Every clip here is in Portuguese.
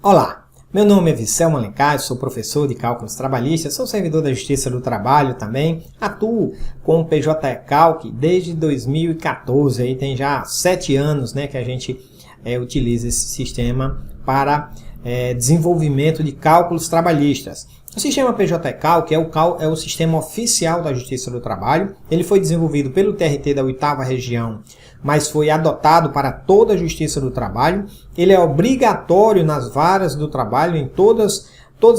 Olá, meu nome é Viscelmo Alencar, sou professor de cálculos trabalhistas, sou servidor da Justiça do Trabalho também, atuo com o PJ Calc desde 2014, aí tem já 7 anos que a gente utiliza esse sistema para desenvolvimento de cálculos trabalhistas. O sistema PJ Calc é o sistema oficial da Justiça do Trabalho. Ele foi desenvolvido pelo TRT da 8ª Região, mas foi adotado para toda a Justiça do Trabalho. Ele é obrigatório nas varas do trabalho, em todas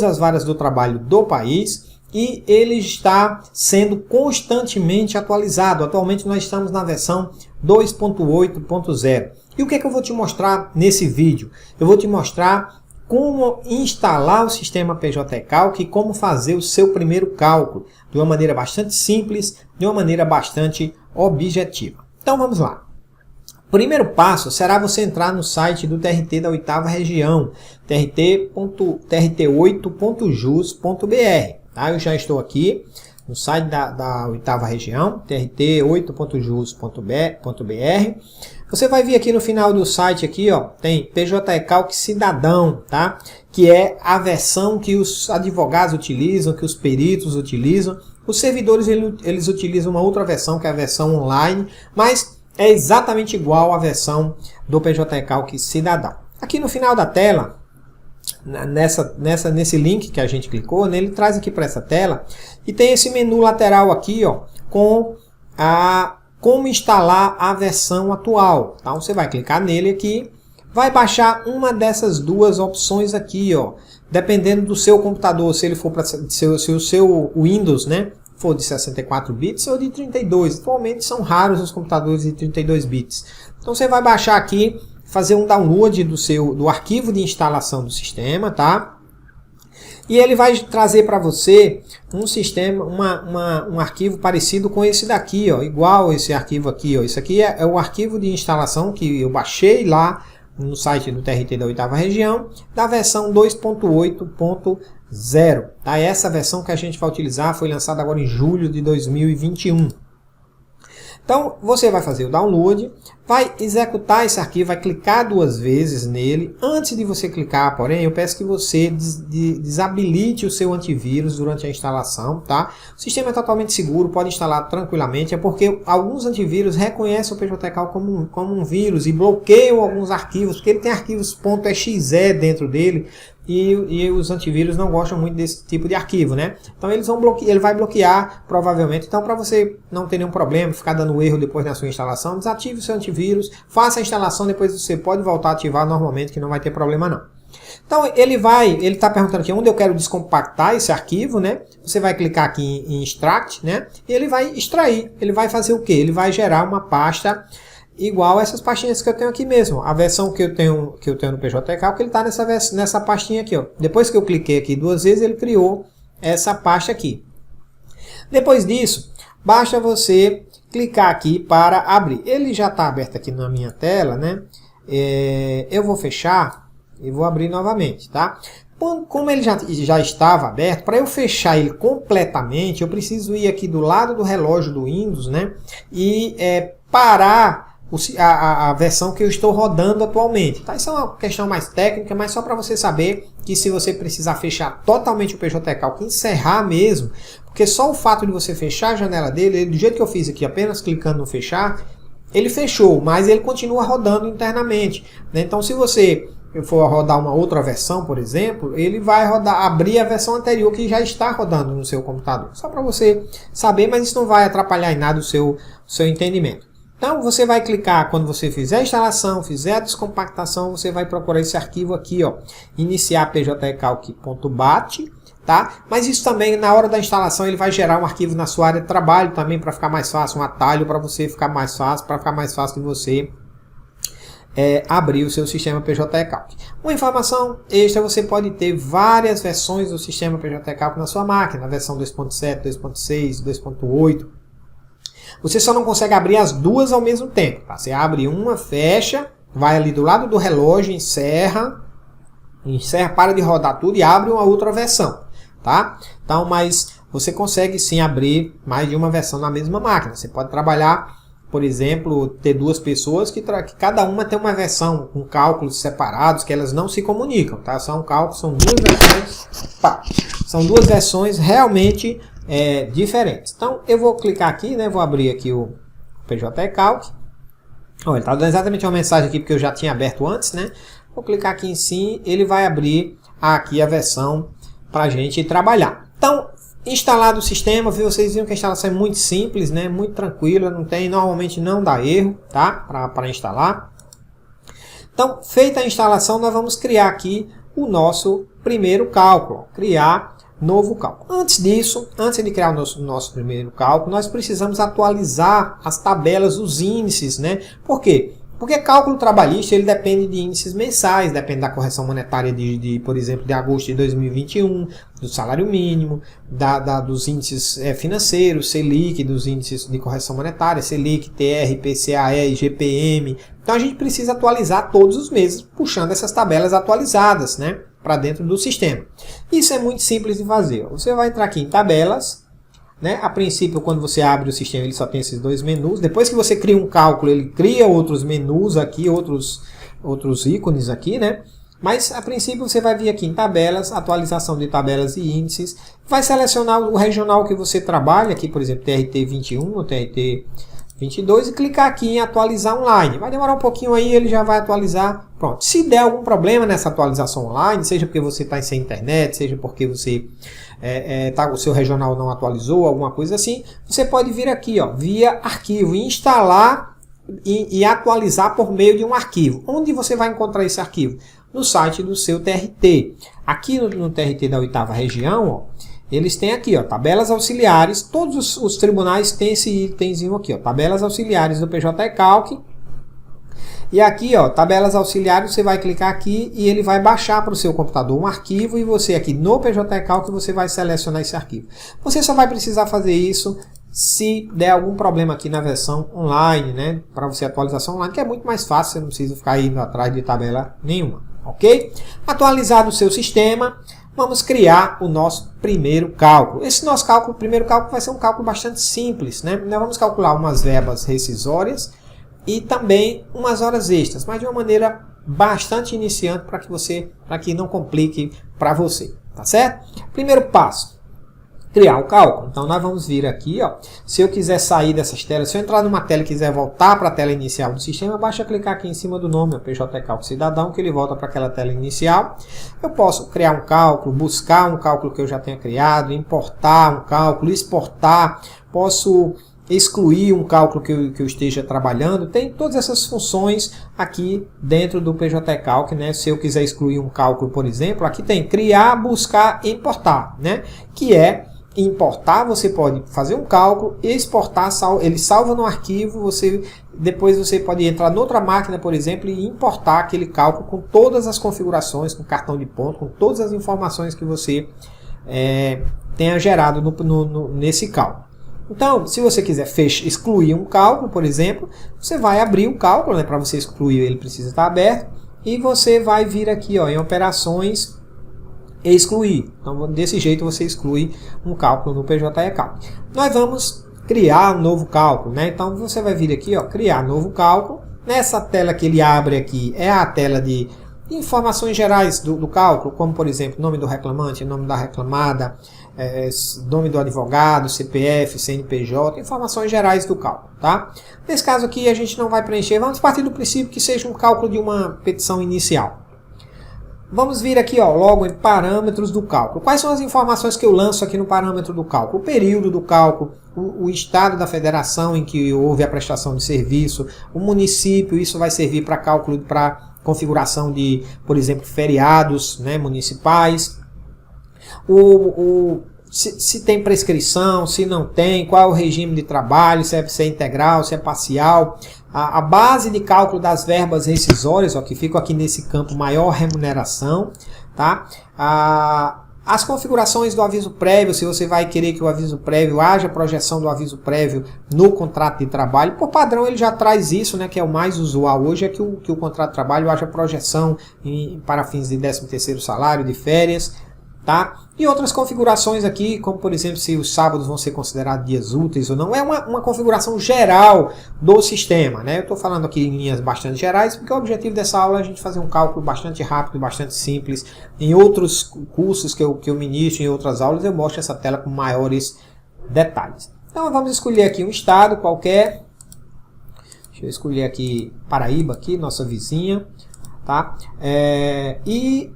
as varas do trabalho do país, e ele está sendo constantemente atualizado. Atualmente nós estamos na versão 2.8.0. E o que é que eu vou te mostrar nesse vídeo? Eu vou te mostrar como instalar o sistema PJ Calc e como fazer o seu primeiro cálculo de uma maneira bastante simples, de uma maneira bastante objetiva. Então vamos lá. O primeiro passo será você entrar no site do TRT da 8ª Região, trt.8.jus.br. Tá? Eu já estou aqui no site da 8ª Região, trt8.jus.br. Você vai vir aqui no final do site, aqui, ó, tem PJ Calc Cidadão, tá? Que é a versão que os advogados utilizam, que os peritos utilizam. Os servidores eles utilizam uma outra versão, que é a versão online, mas é exatamente igual à versão do PJ Calc Cidadão. Aqui no final da tela, nesse link que a gente clicou, ele traz aqui para essa tela e tem esse menu lateral aqui, ó, com como instalar a versão atual. Então você vai clicar nele aqui, vai baixar uma dessas duas opções aqui, ó, dependendo do seu computador, se ele for para se o seu Windows, for de 64 bits ou de 32. Atualmente são raros os computadores de 32 bits. Então você vai baixar aqui, fazer um download do arquivo de instalação do sistema, tá? E ele vai trazer para você um sistema, um arquivo parecido com esse daqui, ó, igual esse arquivo aqui, ó. Isso aqui é o arquivo de instalação que eu baixei lá no site do TRT da 8ª Região, da versão 2.8.0. Tá? Essa versão que a gente vai utilizar foi lançada agora em julho de 2021. Então, você vai fazer o download, vai executar esse arquivo, vai clicar 2 vezes nele. Antes de você clicar, porém, eu peço que você desabilite o seu antivírus durante a instalação, tá? O sistema é totalmente seguro, pode instalar tranquilamente, é porque alguns antivírus reconhecem o PJ Calc como um vírus e bloqueiam alguns arquivos, porque ele tem arquivos .exe dentro dele, e os antivírus não gostam muito desse tipo de arquivo, Então ele vai bloquear provavelmente. Então, para você não ter nenhum problema, ficar dando erro depois da sua instalação, desative o seu antivírus, faça a instalação, depois você pode voltar a ativar normalmente, que não vai ter problema não. Então ele está perguntando aqui onde eu quero descompactar esse arquivo, Você vai clicar aqui em Extract, E ele vai extrair. Ele vai fazer o quê? Ele vai gerar uma pasta igual essas pastinhas que eu tenho aqui mesmo. A versão que eu tenho no PJ Calc, ele está nessa pastinha aqui, ó. Depois que eu cliquei aqui 2 vezes, ele criou essa pasta aqui. Depois disso, basta você clicar aqui para abrir. Ele já está aberto aqui na minha tela, Eu vou fechar e vou abrir novamente, tá? Como ele já estava aberto, para eu fechar ele completamente, eu preciso ir aqui do lado do relógio do Windows, E parar a versão que eu estou rodando atualmente. Tá? Isso é uma questão mais técnica, mas só para você saber que se você precisar fechar totalmente o PJ Calc, encerrar mesmo, porque só o fato de você fechar a janela dele, do jeito que eu fiz aqui, apenas clicando no fechar, ele fechou, mas ele continua rodando internamente. Então se você for rodar uma outra versão, por exemplo, ele vai abrir a versão anterior que já está rodando no seu computador. Só para você saber, mas isso não vai atrapalhar em nada o seu entendimento. Então, você vai clicar, quando você fizer a instalação, fizer a descompactação, você vai procurar esse arquivo aqui, ó, iniciar pjcalc.bat, tá? Mas isso também, na hora da instalação, ele vai gerar um arquivo na sua área de trabalho também, para ficar mais fácil, um atalho para você ficar mais fácil, para ficar mais fácil de você abrir o seu sistema PJ Calc. Uma informação extra, você pode ter várias versões do sistema PJ Calc na sua máquina, a versão 2.7, 2.6, 2.8, Você só não consegue abrir as duas ao mesmo tempo. Tá? Você abre uma, fecha, vai ali do lado do relógio, encerra, para de rodar tudo e abre uma outra versão. Tá? Então, mas você consegue sim abrir mais de uma versão na mesma máquina. Você pode trabalhar por exemplo, ter duas pessoas que cada uma tem uma versão com cálculos separados, que elas não se comunicam, tá? São duas versões, são duas versões realmente diferentes. Então, eu vou clicar aqui, né? Vou abrir aqui o PJ Calc. Olha, está dando exatamente uma mensagem aqui porque eu já tinha aberto antes, né? Vou clicar aqui em sim, ele vai abrir aqui a versão para a gente trabalhar. Então, instalado o sistema, vocês viram que a instalação é muito simples, né? Muito tranquila, normalmente não dá erro, tá? Para instalar. Então, feita a instalação, nós vamos criar aqui o nosso primeiro cálculo, criar novo cálculo. Antes disso, antes de criar o nosso primeiro cálculo, nós precisamos atualizar as tabelas, os índices, né? Por quê? Porque cálculo trabalhista ele depende de índices mensais, depende da correção monetária por exemplo, de agosto de 2021, do salário mínimo, dos índices financeiros, Selic, dos índices de correção monetária, Selic, TR, PCAE, GPM. Então a gente precisa atualizar todos os meses, puxando essas tabelas atualizadas, né, para dentro do sistema. Isso é muito simples de fazer. Você vai entrar aqui em tabelas. Né? A princípio, quando você abre o sistema, ele só tem esses dois menus. Depois que você cria um cálculo, ele cria outros menus aqui, outros ícones aqui, né? Mas, a princípio, você vai vir aqui em tabelas, atualização de tabelas e índices. Vai selecionar o regional que você trabalha, aqui, por exemplo, TRT 21 ou TRT 22, e clicar aqui em atualizar online. Vai demorar um pouquinho aí, ele já vai atualizar. Pronto. Se der algum problema nessa atualização online, seja porque você está sem internet, seja porque você o seu regional não atualizou, alguma coisa assim, você pode vir aqui, ó, via arquivo, e instalar e atualizar por meio de um arquivo. Onde você vai encontrar esse arquivo? No site do seu TRT. Aqui no TRT da 8ª região, ó, eles têm aqui, ó, tabelas auxiliares. Todos os tribunais têm esse itemzinho aqui, ó, tabelas auxiliares do PJ Calc. E aqui, ó, tabelas auxiliares, você vai clicar aqui e ele vai baixar para o seu computador um arquivo, e você aqui no PJ Calc você vai selecionar esse arquivo. Você só vai precisar fazer isso se der algum problema aqui na versão online, né, para você atualização online, que é muito mais fácil, você não precisa ficar indo atrás de tabela nenhuma, ok? Atualizado o seu sistema, vamos criar o nosso primeiro cálculo. Esse nosso primeiro cálculo vai ser um cálculo bastante simples, né? Nós vamos calcular umas verbas rescisórias e também umas horas extras, mas de uma maneira bastante iniciante para que não complique para você, tá certo? Primeiro passo, criar o cálculo. Então nós vamos vir aqui, ó, se eu quiser sair dessas telas, se eu entrar numa tela e quiser voltar para a tela inicial do sistema, basta clicar aqui em cima do nome, PJ Calc Cidadão, que ele volta para aquela tela inicial. Eu posso criar um cálculo, buscar um cálculo que eu já tenha criado, importar um cálculo, exportar, posso excluir um cálculo que eu esteja trabalhando. Tem todas essas funções aqui dentro do PJ Calc, né? Se eu quiser excluir um cálculo, por exemplo, aqui tem criar, buscar e importar, né? Que é importar, você pode fazer um cálculo, exportar, ele salva no arquivo, depois você pode entrar noutra máquina, por exemplo, e importar aquele cálculo com todas as configurações, com cartão de ponto, com todas as informações que você tenha gerado nesse cálculo. Então, se você quiser excluir um cálculo, por exemplo, você vai abrir o cálculo, né? Para você excluir, ele precisa estar aberto, e você vai vir aqui, ó, em operações e excluir. Então, desse jeito você exclui um cálculo no PJ Calc. Nós vamos criar um novo cálculo, né? Então, você vai vir aqui, ó, criar novo cálculo. Nessa tela que ele abre aqui é a tela de informações gerais do cálculo, como, por exemplo, nome do reclamante, nome da reclamada, nome do advogado, CPF, CNPJ, informações gerais do cálculo, tá? Nesse caso aqui a gente não vai preencher, vamos partir do princípio que seja um cálculo de uma petição inicial. Vamos vir aqui, ó, logo em parâmetros do cálculo. Quais são as informações que eu lanço aqui no parâmetro do cálculo? O período do cálculo, o estado da federação em que houve a prestação de serviço, o município, isso vai servir para cálculo, para configuração de, por exemplo, feriados, né, municipais. Se tem prescrição, se não tem, qual é o regime de trabalho, se é integral, se é parcial. A base de cálculo das verbas rescisórias, ó, que fica aqui nesse campo maior remuneração, tá? As configurações do aviso prévio, se você vai querer que o aviso prévio, haja projeção do aviso prévio no contrato de trabalho. Por padrão ele já traz isso, né, que é o mais usual hoje, é que o contrato de trabalho haja projeção para fins de 13º salário, de férias. tá? E outras configurações aqui, como por exemplo, se os sábados vão ser considerados dias úteis ou não, é uma configuração geral do sistema, né? Eu estou falando aqui em linhas bastante gerais, porque o objetivo dessa aula é a gente fazer um cálculo bastante rápido, bastante simples. Em outros cursos que eu ministro, em outras aulas, eu mostro essa tela com maiores detalhes. Então vamos escolher aqui um estado qualquer. Deixa eu escolher aqui Paraíba, aqui, nossa vizinha, tá? E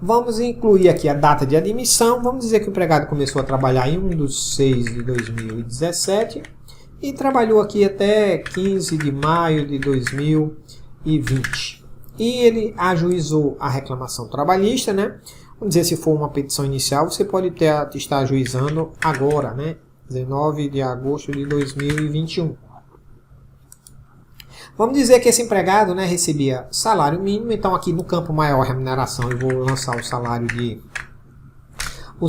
vamos incluir aqui a data de admissão. Vamos dizer que o empregado começou a trabalhar em 1/6/2017 e trabalhou aqui até 15 de maio de 2020. E ele ajuizou a reclamação trabalhista, né? Vamos dizer, se for uma petição inicial, você pode estar ajuizando agora, né? 19 de agosto de 2021. Vamos dizer que esse empregado, né, recebia salário mínimo, então aqui no campo maior remuneração eu vou lançar o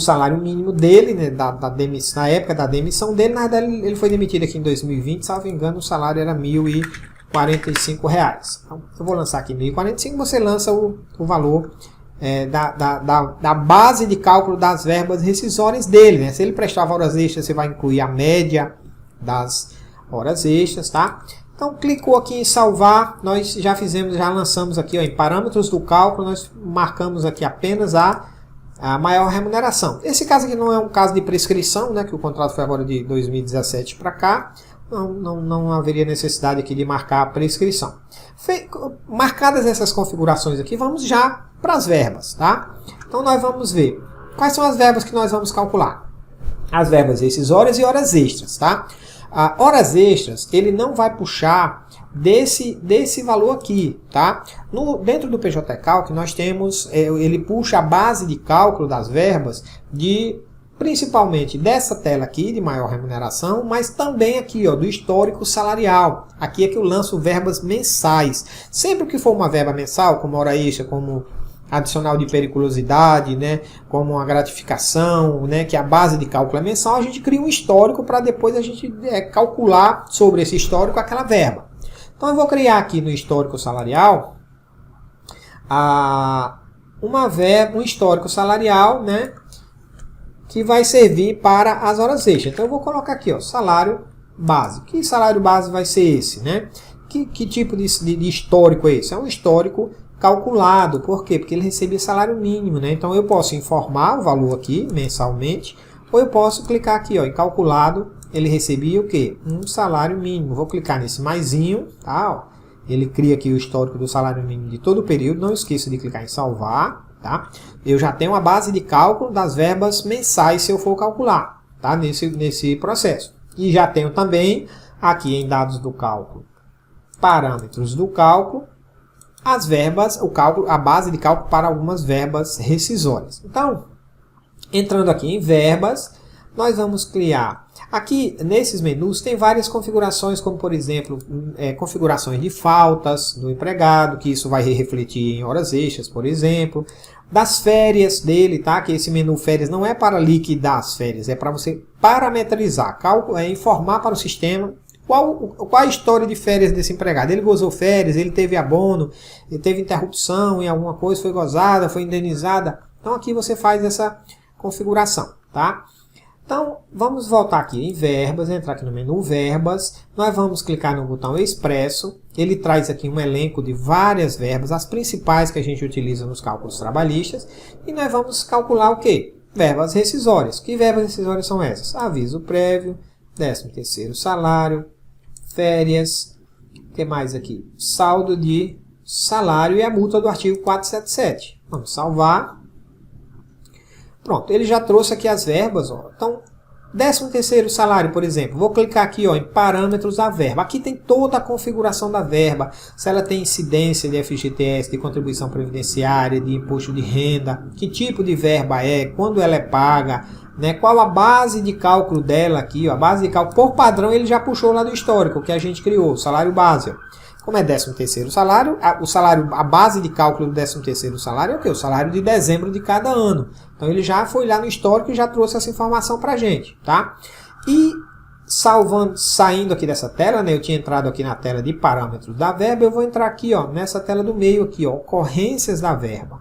salário mínimo dele, né, na época da demissão dele. Na verdade ele foi demitido aqui em 2020, salvo engano o salário era R$ 1.045. Então eu vou lançar aqui R$ 1.045, você lança o valor da base de cálculo das verbas rescisórias dele, né? Se ele prestava horas extras, você vai incluir a média das horas extras, tá? Então, clicou aqui em salvar, nós já lançamos aqui, ó, em parâmetros do cálculo, nós marcamos aqui apenas a maior remuneração. Esse caso aqui não é um caso de prescrição, né, que o contrato foi agora de 2017 para cá, não haveria necessidade aqui de marcar a prescrição. Marcadas essas configurações aqui, vamos já para as verbas, tá? Então, nós vamos ver quais são as verbas que nós vamos calcular. As verbas rescisórias e horas extras, tá? Horas extras, ele não vai puxar desse valor aqui, tá? Dentro do PJ Calc, nós temos, ele puxa a base de cálculo das verbas principalmente dessa tela aqui, de maior remuneração, mas também aqui, ó, do histórico salarial. Aqui é que eu lanço verbas mensais. Sempre que for uma verba mensal, como hora extra, como adicional de periculosidade, né, como uma gratificação, né, que a base de cálculo é mensal, a gente cria um histórico para depois a gente calcular sobre esse histórico aquela verba. Então eu vou criar aqui no histórico salarial um histórico salarial, né, que vai servir para as horas extras. Então eu vou colocar aqui, ó, salário base. Que salário base vai ser esse, né? Que tipo de histórico é esse? É um histórico calculado. Por quê? Porque ele recebia salário mínimo, né? Então eu posso informar o valor aqui mensalmente, ou eu posso clicar aqui, ó, em calculado, ele recebia o quê? Um salário mínimo. Vou clicar nesse maisinho, tá? Ó, ele cria aqui o histórico do salário mínimo de todo o período. Não esqueça de clicar em salvar, tá? Eu já tenho a base de cálculo das verbas mensais se eu for calcular, tá? Nesse processo. E já tenho também aqui em dados do cálculo, parâmetros do cálculo, as verbas, a base de cálculo para algumas verbas rescisórias. Então, entrando aqui em verbas, nós vamos criar. Aqui, nesses menus, tem várias configurações, como por exemplo, configurações de faltas do empregado, que isso vai refletir em horas extras, por exemplo. Das férias dele, tá? Que esse menu férias não é para liquidar as férias, é para você parametrizar, informar para o sistema qual a história de férias desse empregado. Ele gozou férias, ele teve abono, ele teve interrupção em alguma coisa, foi gozada, foi indenizada. Então aqui você faz essa configuração, tá? Então vamos voltar aqui em verbas, entrar aqui no menu verbas, nós vamos clicar no botão expresso, ele traz aqui um elenco de várias verbas, as principais que a gente utiliza nos cálculos trabalhistas, e nós vamos calcular o quê? Verbas rescisórias. Que verbas rescisórias são essas? Aviso prévio, 13º salário, férias, o que mais aqui? Saldo de salário e a multa do artigo 477. Vamos salvar. Pronto, ele já trouxe aqui as verbas, ó. Então, 13º salário, por exemplo, vou clicar aqui, ó, em parâmetros da verba. Aqui tem toda a configuração da verba, se ela tem incidência de FGTS, de contribuição previdenciária, de imposto de renda, que tipo de verba é, quando ela é paga, né, qual a base de cálculo dela aqui, ó, a base de cálculo por padrão ele já puxou lá do histórico que a gente criou, o salário base, ó. Como é 13º salário, a base de cálculo do 13º salário é o quê? O salário de dezembro de cada ano. Então ele já foi lá no histórico e já trouxe essa informação para a gente, tá? E saindo aqui dessa tela, né? Eu tinha entrado aqui na tela de parâmetros da verba, eu vou entrar aqui, ó, nessa tela do meio aqui, ó, ocorrências da verba,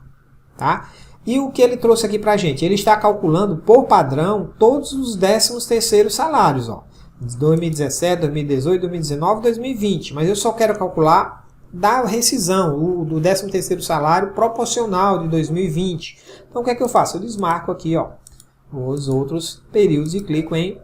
tá? E o que ele trouxe aqui para a gente? Ele está calculando, por padrão, todos os 13º salários. Ó, 2017, 2018, 2019, 2020. Mas eu só quero calcular da rescisão, do 13º salário proporcional de 2020. Então o que é que eu faço? Eu desmarco aqui, ó, os outros períodos e clico em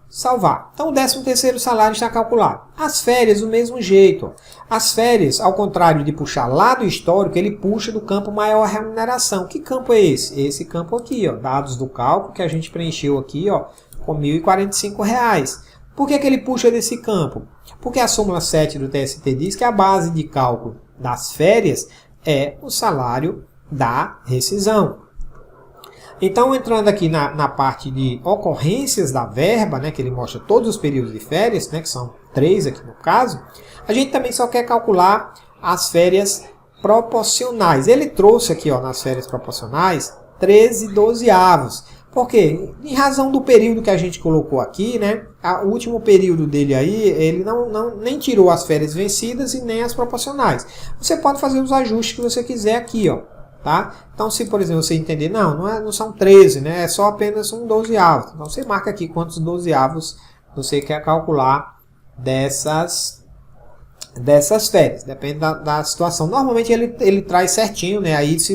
salvar. Então o 13º salário está calculado. As férias do mesmo jeito. Ó. As férias, ao contrário de puxar lá do histórico, ele puxa do campo maior remuneração. Que campo é esse? Esse campo aqui, ó, dados do cálculo que a gente preencheu aqui, ó, com R$ 1.045. Por que ele puxa desse campo? Porque a súmula 7 do TST diz que a base de cálculo das férias é o salário da rescisão. Então, entrando aqui na parte de ocorrências da verba, né, que ele mostra todos os períodos de férias, né, que são 3 aqui no caso, a gente também só quer calcular as férias proporcionais. Ele trouxe aqui, ó, nas férias proporcionais 13/12. Por quê? Em razão do período que a gente colocou aqui, né, o último período dele aí, ele nem tirou as férias vencidas e nem as proporcionais. Você pode fazer os ajustes que você quiser aqui, ó. Tá? Então, se por exemplo você entender, não são 13, né? É só apenas um 12avos. Então, você marca aqui quantos 12avos você quer calcular dessas férias. Depende da situação. Normalmente ele traz certinho, né? Aí se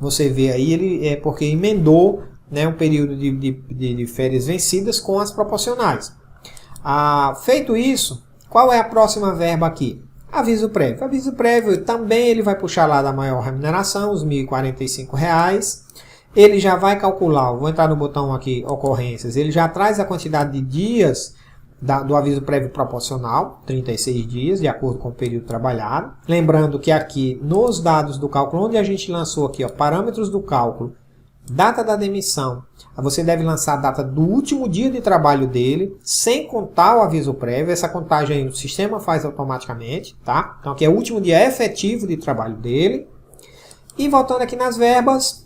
você vê aí, ele é porque emendou, né, um período de férias vencidas com as proporcionais. Feito isso, qual é a próxima verba aqui? Aviso prévio. Aviso prévio também ele vai puxar lá da maior remuneração, os R$ 1.045. Ele já vai calcular, vou entrar no botão aqui, ocorrências, ele já traz a quantidade de dias do aviso prévio proporcional, 36 dias, de acordo com o período trabalhado. Lembrando que aqui, nos dados do cálculo, onde a gente lançou aqui, ó, parâmetros do cálculo, data da demissão, você deve lançar a data do último dia de trabalho dele, sem contar o aviso prévio. Essa contagem o sistema faz automaticamente, tá? Então aqui é o último dia efetivo de trabalho dele. E voltando aqui nas verbas,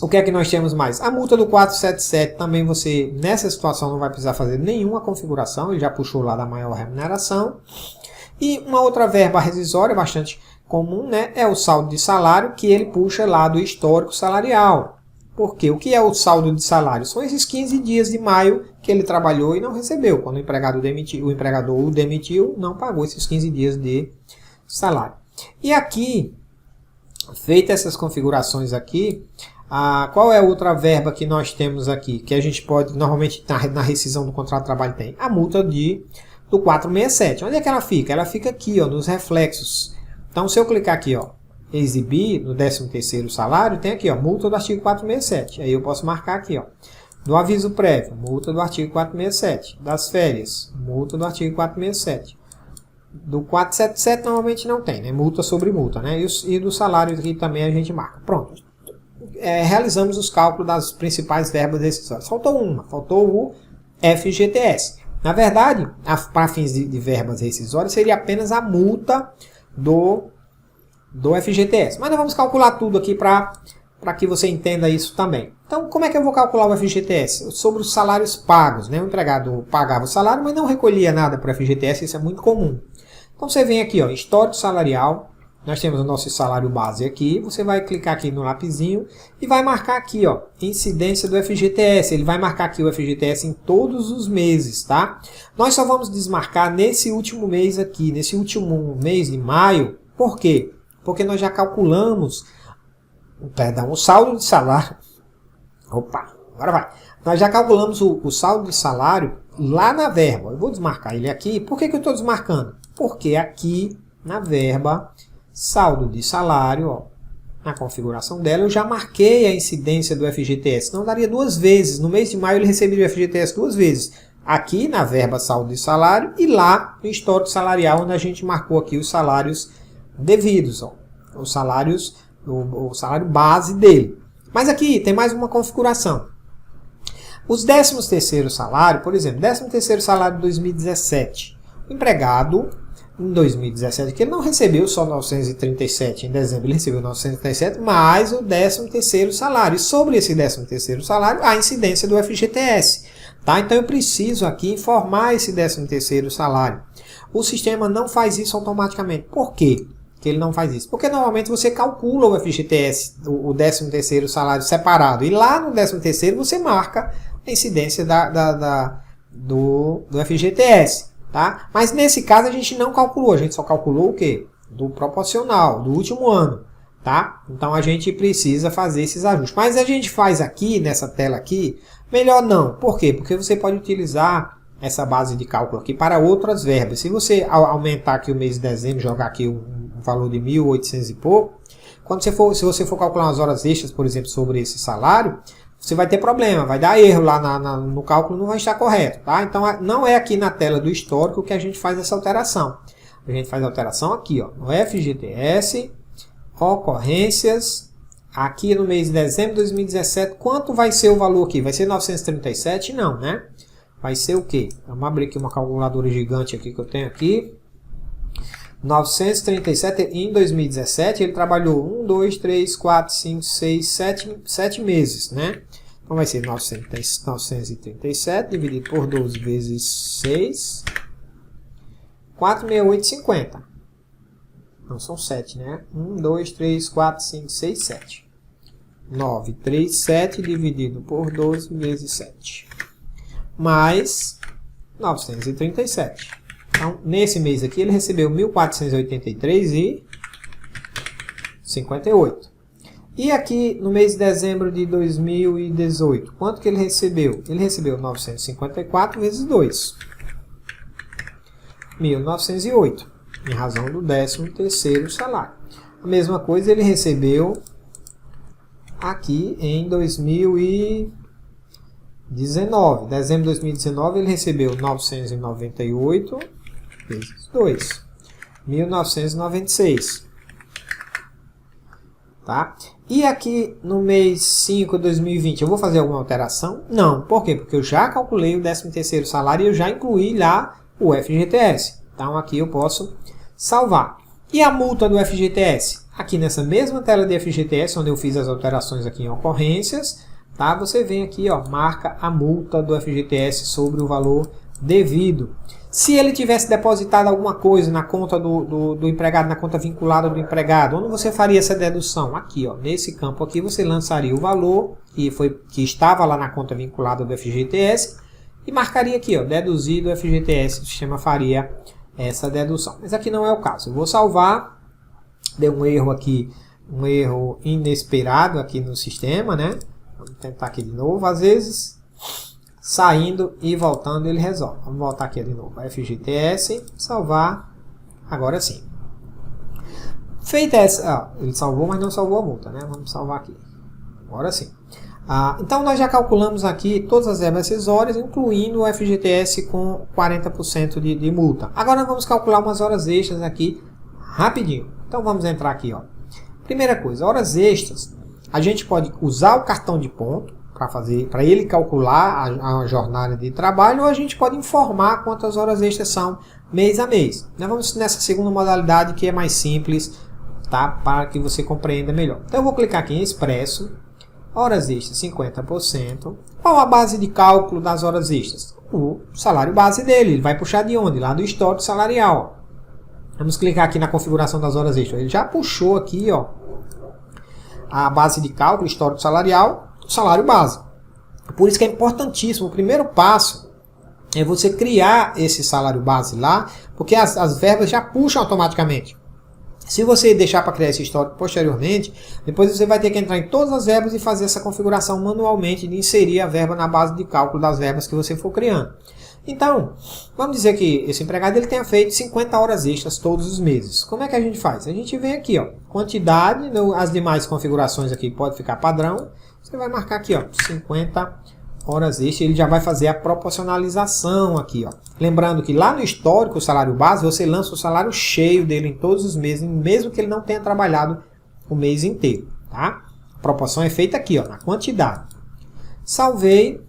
o que é que nós temos mais? A multa do 477 também você, nessa situação, não vai precisar fazer nenhuma configuração, ele já puxou lá da maior remuneração. E uma outra verba rescisória bastante comum, né, é o saldo de salário, que ele puxa lá do histórico salarial. Porque o que é o saldo de salário? São esses 15 dias de maio que ele trabalhou e não recebeu. Quando o empregador o demitiu, não pagou esses 15 dias de salário. E aqui, feitas essas configurações aqui, qual é a outra verba que nós temos aqui? Que a gente pode, normalmente na rescisão do contrato de trabalho tem a multa do 467. Onde é que ela fica? Ela fica aqui, ó, nos reflexos. Então, se eu clicar aqui, ó, exibir no 13º salário, tem aqui, ó, multa do artigo 467. Aí eu posso marcar aqui, ó, do aviso prévio, multa do artigo 467. Das férias, multa do artigo 467. Do 477 normalmente não tem, né? Multa sobre multa, né? E do salário aqui também a gente marca. Pronto. Realizamos os cálculos das principais verbas decisórias. Faltou o FGTS. Na verdade, para fins de verbas rescisórias, seria apenas a multa do FGTS. Mas nós vamos calcular tudo aqui para que você entenda isso também. Então, como é que eu vou calcular o FGTS? Sobre os salários pagos, né? O empregado pagava o salário, mas não recolhia nada para o FGTS, isso é muito comum. Então, você vem aqui, ó, histórico salarial, nós temos o nosso salário base aqui, você vai clicar aqui no lapisinho e vai marcar aqui, ó, incidência do FGTS. Ele vai marcar aqui o FGTS em todos os meses, tá? Nós só vamos desmarcar nesse último mês aqui, nesse último mês de maio. Por quê? Porque nós já calculamos, o saldo de salário. Opa, agora vai. Nós já calculamos o saldo de salário lá na verba. Eu vou desmarcar ele aqui. Por que eu estou desmarcando? Porque aqui na verba, saldo de salário, ó, na configuração dela, eu já marquei a incidência do FGTS. Não daria 2 vezes. No mês de maio ele receberia o FGTS 2 vezes. Aqui na verba saldo de salário e lá no histórico salarial, onde a gente marcou aqui os salários devidos, ó, os salários, o salário base dele. Mas aqui tem mais uma configuração. Os 13º salário, por exemplo, 13º salário de 2017. O empregado, em 2017, que ele não recebeu só 937 em dezembro, ele recebeu 937, mais o 13º salário. E sobre esse 13º salário, a incidência do FGTS. Tá? Então eu preciso aqui informar esse 13º salário. O sistema não faz isso automaticamente. Por quê? que ele não faz isso? Porque normalmente você calcula o FGTS, o 13º salário separado, e lá no 13º você marca a incidência do FGTS, tá? Mas nesse caso a gente não calculou, a gente só calculou o quê? Do proporcional, do último ano, tá? Então a gente precisa fazer esses ajustes. Mas a gente faz aqui, nessa tela aqui, melhor não. Por quê? Porque você pode utilizar essa base de cálculo aqui para outras verbas. Se você aumentar aqui o mês de dezembro, jogar aqui um valor de 1.800 e pouco, se você for calcular umas horas extras, por exemplo, sobre esse salário, você vai ter problema, vai dar erro lá no cálculo, não vai estar correto, tá? Então não é aqui na tela do histórico que a gente faz essa alteração. A gente faz a alteração aqui, ó, no FGTS, ocorrências, aqui no mês de dezembro de 2017, quanto vai ser o valor aqui? Vai ser 937? Não, né? Vai ser o quê? Vamos abrir aqui uma calculadora gigante aqui que eu tenho aqui. 937 em 2017, ele trabalhou 1, 2, 3, 4, 5, 6, 7 meses, né? Então vai ser 937 dividido por 12 vezes 6, 468,50. Não, são 7, né? 1, 2, 3, 4, 5, 6, 7. 937 dividido por 12 vezes 7. Mais 937. Então, nesse mês aqui, ele recebeu 1.483,58. E aqui, no mês de dezembro de 2018, quanto que ele recebeu? Ele recebeu 954 vezes 2. 1.908, em razão do 13º salário. A mesma coisa ele recebeu aqui em 2019. Dezembro de 2019, ele recebeu 998 vezes 2. 1.996. Tá? E aqui no mês 5 de 2020, eu vou fazer alguma alteração? Não. Por quê? Porque eu já calculei o 13º salário e eu já incluí lá o FGTS. Então aqui eu posso salvar. E a multa do FGTS? Aqui nessa mesma tela de FGTS, onde eu fiz as alterações aqui em ocorrências, tá? Você vem aqui, ó, marca a multa do FGTS sobre o valor devido. Se ele tivesse depositado alguma coisa na conta do empregado, na conta vinculada do empregado, onde você faria essa dedução? Aqui, ó, nesse campo aqui, você lançaria o valor que estava lá na conta vinculada do FGTS e marcaria aqui, ó, deduzido o FGTS, o sistema faria essa dedução. Mas aqui não é o caso. Eu vou salvar, deu um erro aqui, um erro inesperado aqui no sistema, né? Vamos tentar aqui de novo, às vezes saindo e voltando ele resolve. Vamos voltar aqui de novo, FGTS, salvar, agora sim. Feita essa, ele salvou, mas não salvou a multa, né? Vamos salvar aqui, agora sim. Então nós já calculamos aqui todas as verbas acessórias, incluindo o FGTS com 40% de multa. Agora vamos calcular umas horas extras aqui rapidinho. Então vamos entrar aqui, ó. Primeira coisa, horas extras. A gente pode usar o cartão de ponto para ele calcular a jornada de trabalho, ou a gente pode informar quantas horas extras são mês a mês. Nós vamos nessa segunda modalidade que é mais simples, tá? Para que você compreenda melhor. Então eu vou clicar aqui em Expresso, horas extras 50%. Qual a base de cálculo das horas extras? O salário base dele. Ele vai puxar de onde? Lá do histórico salarial. Vamos clicar aqui na configuração das horas extras. Ele já puxou aqui, ó, a base de cálculo, histórico salarial, salário base. Por isso que é importantíssimo. O primeiro passo é você criar esse salário base lá, porque as verbas já puxam automaticamente. Se você deixar para criar esse histórico posteriormente, depois você vai ter que entrar em todas as verbas e fazer essa configuração manualmente de inserir a verba na base de cálculo das verbas que você for criando. Então, vamos dizer que esse empregado ele tenha feito 50 horas extras todos os meses. Como é que a gente faz? A gente vem aqui, ó, quantidade, as demais configurações aqui pode ficar padrão. Você vai marcar aqui, ó, 50 horas extras, ele já vai fazer a proporcionalização aqui, ó. Lembrando que lá no histórico, o salário base, você lança o salário cheio dele em todos os meses, mesmo que ele não tenha trabalhado o mês inteiro, tá? A proporção é feita aqui, ó, na quantidade. Salvei.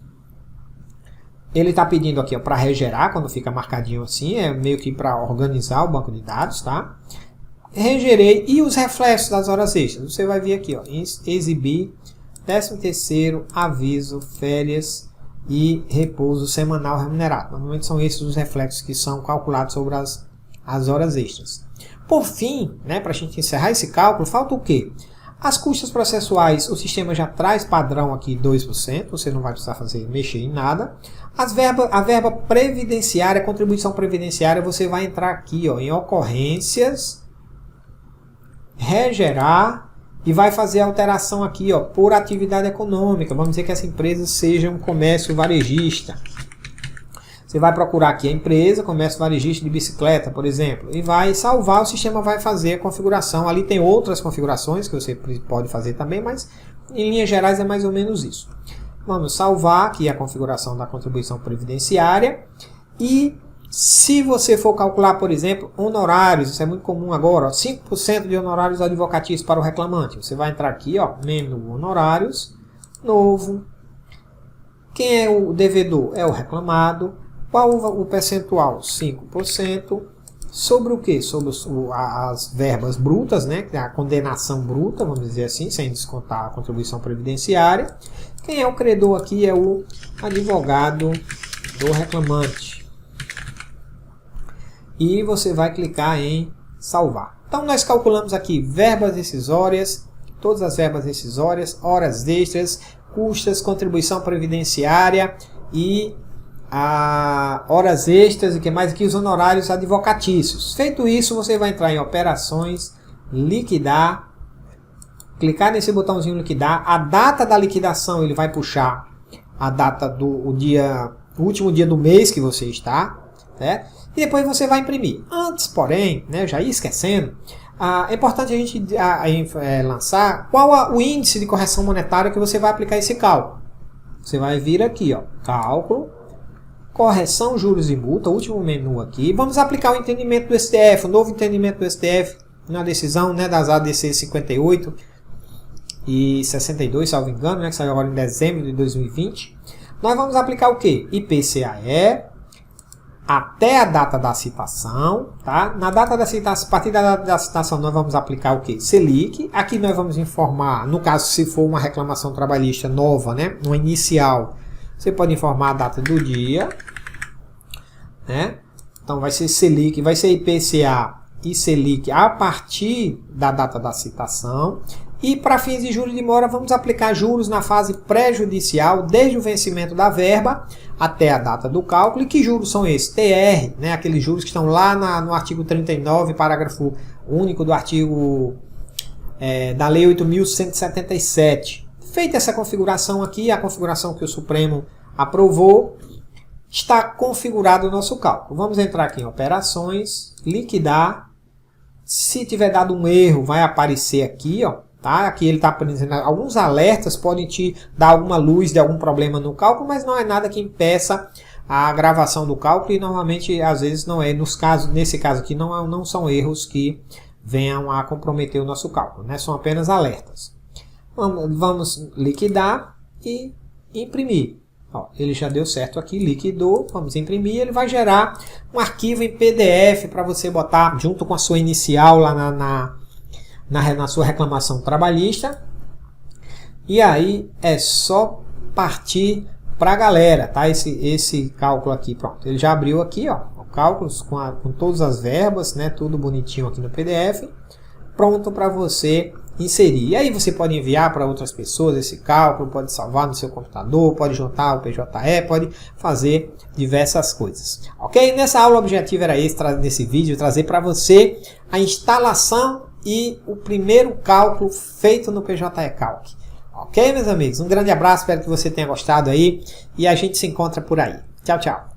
Ele está pedindo aqui para regerar, quando fica marcadinho assim, é meio que para organizar o banco de dados, tá? Regerei e os reflexos das horas extras. Você vai vir aqui, ó, exibir 13º, aviso, férias e repouso semanal remunerado. Normalmente são esses os reflexos que são calculados sobre as horas extras. Por fim, né, para a gente encerrar esse cálculo, falta o quê? As custas processuais, o sistema já traz padrão aqui 2%, você não vai precisar mexer em nada. A verba previdenciária, contribuição previdenciária, você vai entrar aqui ó, em ocorrências, regerar e vai fazer a alteração aqui ó, por atividade econômica. Vamos dizer que essa empresa seja um comércio varejista. Você vai procurar aqui a empresa, comércio varejista de bicicleta, por exemplo, e vai salvar, o sistema vai fazer a configuração. Ali tem outras configurações que você pode fazer também, mas em linhas gerais é mais ou menos isso. Vamos salvar aqui a configuração da contribuição previdenciária e se você for calcular, por exemplo, honorários, isso é muito comum agora, ó, 5% de honorários advocatícios para o reclamante. Você vai entrar aqui, ó, menu honorários, novo. Quem é o devedor? É o reclamado. Qual o percentual? 5%. Sobre o que? Sobre as verbas brutas, né? A condenação bruta, vamos dizer assim, sem descontar a contribuição previdenciária. Quem é o credor aqui? É o advogado do reclamante. E você vai clicar em salvar. Então nós calculamos aqui verbas rescisórias, todas as verbas rescisórias, horas extras, custas, contribuição previdenciária e horas extras e que mais aqui os honorários advocatícios. Feito isso, você vai entrar em operações, liquidar, clicar nesse botãozinho liquidar. A data da liquidação ele vai puxar a data do último dia do mês que você está, né? E depois você vai imprimir. Antes, porém, né, eu já ia esquecendo, é importante a gente lançar qual o índice de correção monetária que você vai aplicar esse cálculo. Você vai vir aqui, ó, cálculo, correção, juros e multa, último menu aqui. Vamos aplicar o entendimento do STF, o novo entendimento do STF na decisão, né, das ADC 58 e 62, salvo engano, né, que saiu agora em dezembro de 2020. Nós vamos aplicar o quê? IPCAE até a data da citação, tá? Na data da citação, a partir da data da citação nós vamos aplicar o quê? Selic. Aqui nós vamos informar, no caso se for uma reclamação trabalhista nova, né, uma inicial, você pode informar a data do dia, né? Então vai ser Selic, vai ser IPCA e Selic a partir da data da citação. E para fins de juros de mora, vamos aplicar juros na fase pré-judicial, desde o vencimento da verba até a data do cálculo. E que juros são esses? TR, né? Aqueles juros que estão lá no artigo 39, parágrafo único do artigo da Lei 8.177. Feita essa configuração aqui, a configuração que o Supremo aprovou, está configurado o nosso cálculo. Vamos entrar aqui em operações, liquidar. Se tiver dado um erro, vai aparecer aqui, ó. Tá? Aqui ele está apresentando alguns alertas, podem te dar alguma luz de algum problema no cálculo, mas não é nada que impeça a gravação do cálculo e normalmente às vezes não é. Nesse caso aqui não são erros que venham a comprometer o nosso cálculo, né? São apenas alertas. Vamos liquidar e imprimir. Ó, ele já deu certo aqui, liquidou, vamos imprimir, ele vai gerar um arquivo em PDF para você botar junto com a sua inicial lá na sua reclamação trabalhista. E aí é só partir para a galera, tá? Esse cálculo aqui, pronto. Ele já abriu aqui, ó, cálculos com todas as verbas, né? Tudo bonitinho aqui no PDF, pronto para você inserir. E aí você pode enviar para outras pessoas esse cálculo, pode salvar no seu computador, pode juntar o PJE, pode fazer diversas coisas. Ok? Nessa aula o objetivo era esse, nesse vídeo, trazer para você a instalação e o primeiro cálculo feito no PJE Calc. Ok, meus amigos? Um grande abraço, espero que você tenha gostado aí e a gente se encontra por aí. Tchau, tchau.